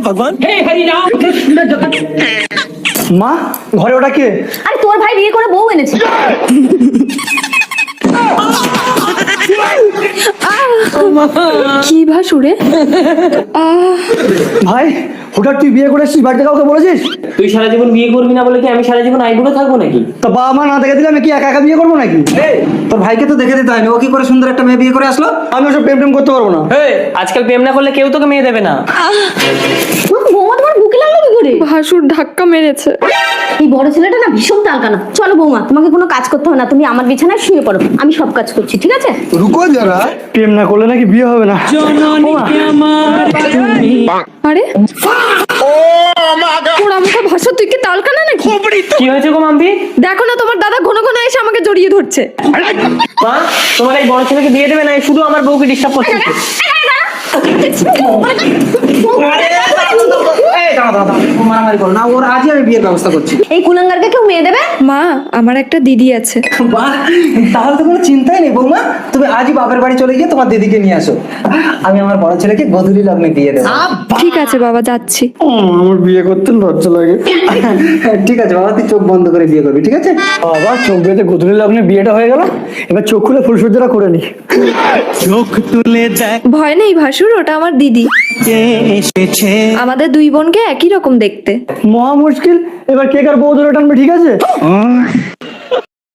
ভগবান মা ঘরে ওটা কে? আরে তোর ভাই বিয়ে করে বউ এনেছে। কি ভাসুরে? ভাই হঠাৎ তুই বিয়ে করে এসেছিস, বাড়িতে কাউকে বলেছিস? তুই সারা জীবন বিয়ে করবি না বলে কি আমি সারা জীবন আইবুড়ো থাকবো নাকি? তো বাবা মা না দেখে দিলে আমি কি একা একা বিয়ে করবো নাকি? তোর ভাইকে তো দেখে দিতে হয়নি, ও কি করে সুন্দর একটা মেয়ে বিয়ে করে আসলো? আমি ওসব প্রেম টেম করতে পারবো না। আজকাল প্রেম না করলে কেউ তোকে মেয়ে দেবে না। বৌমা তোমার বুকে লাগলো কি করে? ভাসুর ধাক্কা মেরেছে। এই বড় ছেলেটা না ভীষণ টালকানা। চলো বৌমা, তোমাকে কোনো কাজ করতে হবে না, তুমি আমার বিছানায় শুয়ে পড়ো, আমি সব কাজ করছি, ঠিক আছে? রুকো যারা, প্রেম না করলে নাকি বিয়ে হবে না। আরে তোর আমাকে ভাসুর, তুই কি তালকানা নাকি? কি হয়েছে গো মাম্পি? দেখো না তোমার দাদা ঘন ঘন এসে আমাকে জড়িয়ে ধরছে। মা তোমার এই বড় ছেলেকে বিয়ে দেবে না, শুধু আমার বউকে ডিস্টার্ব করছে। মারামারি করো না, ওর আজই আমি বিয়ের ব্যবস্থা করছি। এই কুলাঙ্গারকে কেউ মেয়ে দেবে? মা আমার একটা দিদি আছে। বাহ, তাহলে তো কোনো চিন্তাই নেই বৌমা, তুমি আজই বাপের বাড়ি চলে গিয়ে তোমার দিদিকে নিয়ে আসো, আমি আমার বড় ছেলেকে গোধূলি লগ্নে দিয়ে দেবো। ঠিক আছে বাবা, যাচ্ছি। আমার বিয়ে করতে লজ্জা লাগে। ঠিক আছে বাবা, তুই চোখ বন্ধ করে বিয়ে করবি, ঠিক আছে? বাবা চোখ বেঁধে গোধূলি লগ্নে বিয়েটা হয়ে গেল, এবার চোখ খুলে ফুলসজ্জাটা করে নি। চোখ তুলে ভয় নেই ভাসুর, ওটা আমার দিদি। দেখে এসেছে আমাদের দুই বোনকে একই রকম দেখতে। মহা মুশকিল, এবার কে কার বউ ধরে টানবে, ঠিক আছে?